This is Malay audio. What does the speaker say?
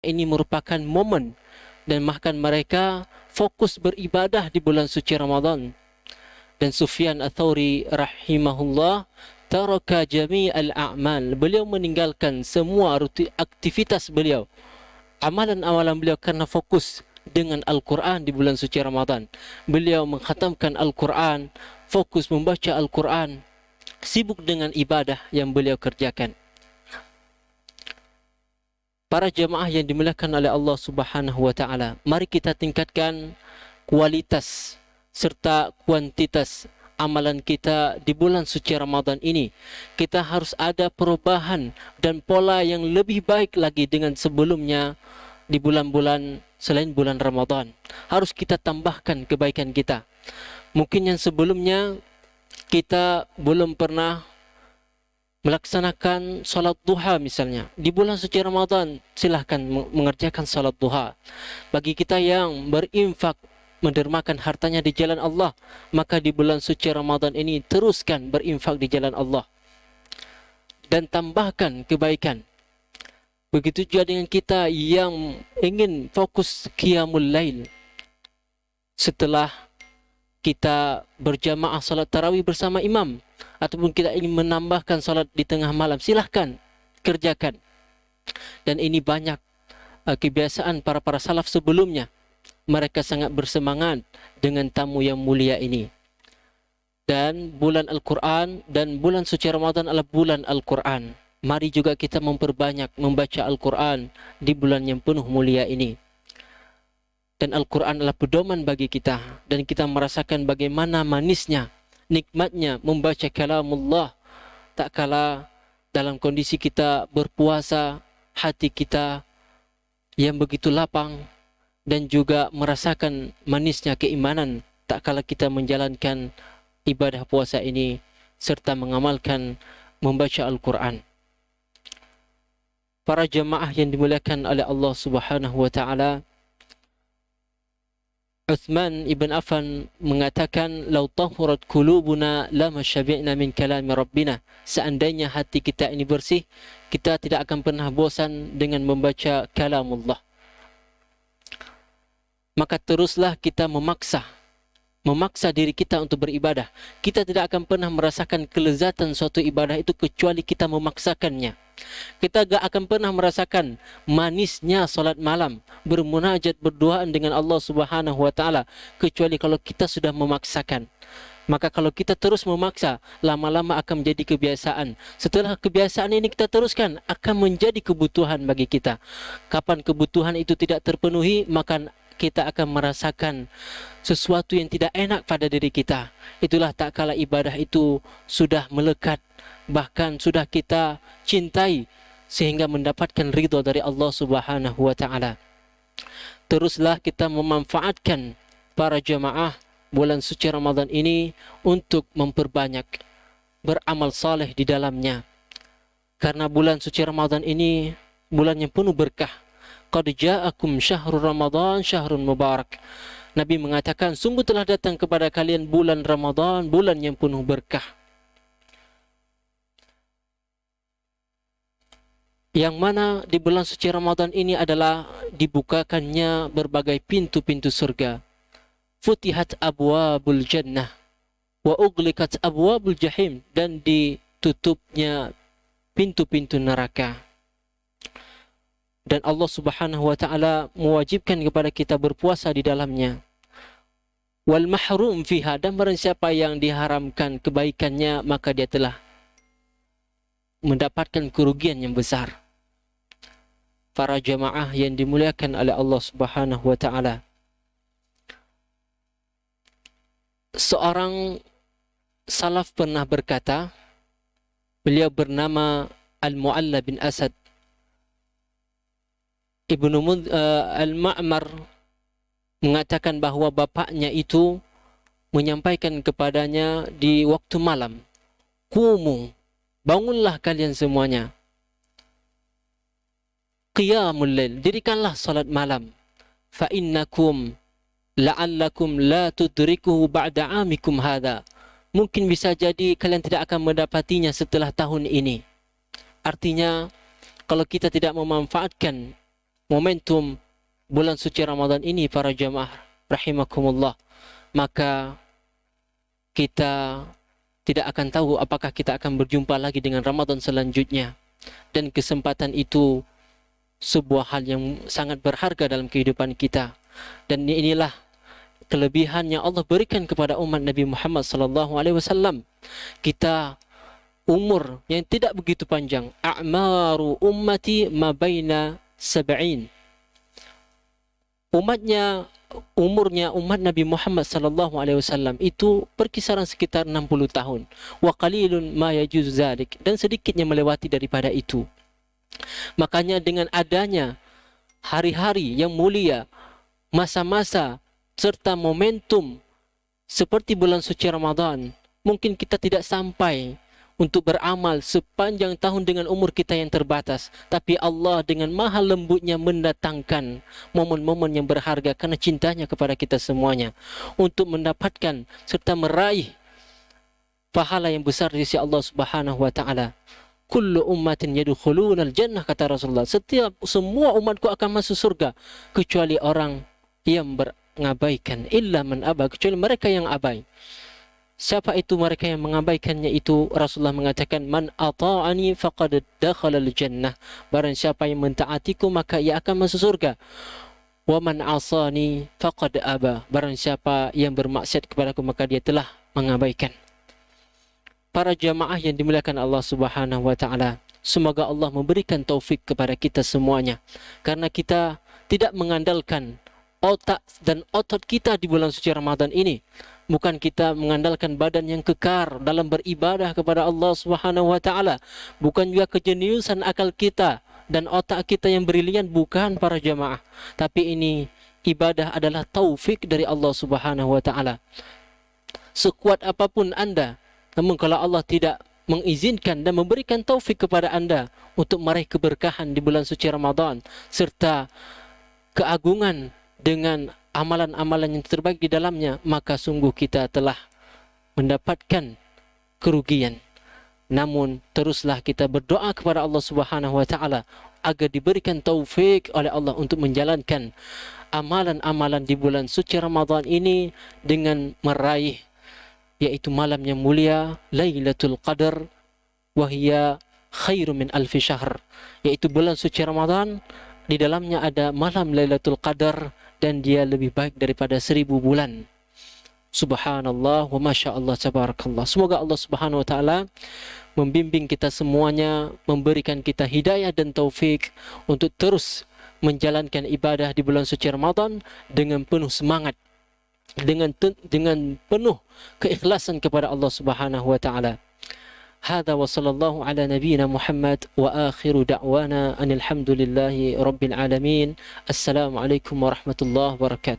ini merupakan momen dan bahkan mereka fokus beribadah di bulan suci Ramadan. Dan Sufyan Ats-Tsauri rahimahullah taraka jami'al a'mal, beliau meninggalkan semua aktivitas beliau, amalan-amalan beliau, karena fokus dengan Al-Quran di bulan suci Ramadan. Beliau mengkhatamkan Al-Quran, fokus membaca Al-Quran, sibuk dengan ibadah yang beliau kerjakan. Para jemaah yang dimuliakan oleh Allah Subhanahu wa taala, mari kita tingkatkan kualitas serta kuantitas amalan kita di bulan suci Ramadan ini. Kita harus ada perubahan dan pola yang lebih baik lagi dengan sebelumnya di bulan-bulan selain bulan Ramadan. Harus kita tambahkan kebaikan kita. Mungkin yang sebelumnya kita belum pernah melaksanakan salat duha misalnya. Di bulan suci Ramadan, silahkan mengerjakan salat duha. Bagi kita yang berinfak, mendermakan hartanya di jalan Allah, maka di bulan suci Ramadan ini teruskan berinfak di jalan Allah. Dan tambahkan kebaikan. Begitu juga dengan kita yang ingin fokus qiyamul lail. Setelah kita berjamaah salat tarawih bersama imam, ataupun kita ingin menambahkan salat di tengah malam, silahkan kerjakan. Dan ini banyak kebiasaan para salaf sebelumnya. Mereka sangat bersemangat dengan tamu yang mulia ini. Dan bulan Al-Quran dan bulan suci Ramadan adalah bulan Al-Quran. Mari juga kita memperbanyak membaca Al-Quran di bulan yang penuh mulia ini. Dan Al-Quran adalah pedoman bagi kita, dan kita merasakan bagaimana manisnya, nikmatnya membaca kalamullah. Tak kala dalam kondisi kita berpuasa, hati kita yang begitu lapang, dan juga merasakan manisnya keimanan tak kala kita menjalankan ibadah puasa ini serta mengamalkan membaca Al-Quran. Para jemaah yang dimuliakan oleh Allah Subhanahu wa taala, Uthman ibn Affan mengatakan, "Lau tahurat qulubuna lama syabi'na min kalami rabbina." Seandainya hati kita ini bersih, kita tidak akan pernah bosan dengan membaca kalamullah. Maka teruslah kita memaksa diri kita untuk beribadah. Kita tidak akan pernah merasakan kelezatan suatu ibadah itu kecuali kita memaksakannya. Kita tidak akan pernah merasakan manisnya salat malam, bermunajat, berduaan dengan Allah Subhanahu wa taala, kecuali kalau kita sudah memaksakan. Maka kalau kita terus memaksa, lama-lama akan menjadi kebiasaan. Setelah kebiasaan ini kita teruskan, akan menjadi kebutuhan bagi kita. Kapan kebutuhan itu tidak terpenuhi, maka kita akan merasakan sesuatu yang tidak enak pada diri kita. Itulah tak kala ibadah itu sudah melekat, bahkan sudah kita cintai sehingga mendapatkan ridha dari Allah Subhanahu wa taala. Teruslah kita memanfaatkan para jemaah bulan suci Ramadan ini untuk memperbanyak beramal saleh di dalamnya. Karena bulan suci Ramadan ini bulan yang penuh berkah. Qad ja'akum syahrul Ramadan syahrun mubarak. Nabi mengatakan, sungguh telah datang kepada kalian bulan Ramadan, bulan yang penuh berkah. Yang mana di bulan suci Ramadan ini adalah dibukakannya berbagai pintu-pintu surga. Futihat abwabul jannah wa ughliqat abwabul jahim, dan ditutupnya pintu-pintu neraka. Dan Allah Subhanahu wa taala mewajibkan kepada kita berpuasa di dalamnya. Wal mahrum fiha, dan barang siapa yang diharamkan kebaikannya, maka dia telah mendapatkan kerugian yang besar. Para jemaah yang dimuliakan oleh Allah Subhanahu wa taala, seorang salaf pernah berkata, beliau bernama Al-Mu'alla bin Asad Ibnu Al-Ma'mar, mengatakan bahwa bapaknya itu menyampaikan kepadanya di waktu malam, "Qumu, bangunlah kalian semuanya. Qiyamul lail, dirikanlah salat malam. Fa innakum la'allakum la tudrikuhu ba'da amikum hadha." Mungkin bisa jadi kalian tidak akan mendapatinya setelah tahun ini. Artinya, kalau kita tidak memanfaatkan momentum bulan suci Ramadan ini para jamaah rahimakumullah, maka kita tidak akan tahu apakah kita akan berjumpa lagi dengan Ramadan selanjutnya. Dan kesempatan itu sebuah hal yang sangat berharga dalam kehidupan kita. Dan inilah kelebihan yang Allah berikan kepada umat Nabi Muhammad SAW. Kita umur yang tidak begitu panjang. A'maru ummati ma baina sab'in. Umurnya umat Nabi Muhammad SAW itu berkisaran sekitar 60 tahun. Wa qalilun ma yajuz zalik, dan sedikitnya melewati daripada itu. Makanya dengan adanya hari-hari yang mulia, masa-masa serta momentum seperti bulan suci Ramadan, mungkin kita tidak sampai untuk beramal sepanjang tahun dengan umur kita yang terbatas. Tapi Allah dengan maha lembutnya mendatangkan momen-momen yang berharga karena cintanya kepada kita semuanya, untuk mendapatkan serta meraih pahala yang besar di sisi Allah Subhanahu wa taala. Kullu ummatin yadkhuluna al-jannah, kata Rasulullah. Semua umatku akan masuk surga kecuali orang yang mengabaikan, illa man aba, kecuali mereka yang abai. Siapa itu mereka yang mengabaikannya itu? Rasulullah mengatakan, man ata'ani faqad dakhala al-jannah. Barang siapa yang mentaatiku maka ia akan masuk surga. Wa man asani faqad aba. Barang siapa yang bermaksiat kepadaku maka dia telah mengabaikan. Para jamaah yang dimuliakan Allah Subhanahu wa taala, semoga Allah memberikan taufik kepada kita semuanya, karena kita tidak mengandalkan otak dan otot kita di bulan suci Ramadan ini. Bukan kita mengandalkan badan yang kekar dalam beribadah kepada Allah Subhanahu wa taala. Bukan juga kejeniusan akal kita dan otak kita yang brilian, bukan para jamaah. Tapi ini ibadah adalah taufik dari Allah Subhanahu wa taala. Sekuat apapun Anda, namun kalau Allah tidak mengizinkan dan memberikan taufik kepada Anda untuk meraih keberkahan di bulan suci Ramadan serta keagungan dengan amalan-amalan yang terbaik di dalamnya, maka sungguh kita telah mendapatkan kerugian. Namun teruslah kita berdoa kepada Allah Subhanahu wa taala agar diberikan taufik oleh Allah untuk menjalankan amalan-amalan di bulan suci Ramadan ini dengan meraih, yaitu malam yang mulia Lailatul Qadar, wahia khairu min alfi syahr, yaitu bulan suci Ramadan. Di dalamnya ada malam Lailatul Qadar dan dia lebih baik daripada 1000 bulan. Subhanallah wa masya Allah tabarakallah. Semoga Allah Subhanahu wa taala membimbing kita semuanya, memberikan kita hidayah dan taufik untuk terus menjalankan ibadah di bulan suci Ramadan dengan penuh semangat, dengan penuh keikhlasan kepada Allah Subhanahu wa taala. هذا وصلى الله على نبينا محمد وآخر دعوانا أن الحمد لله رب العالمين. السلام عليكم ورحمة الله وبركاته.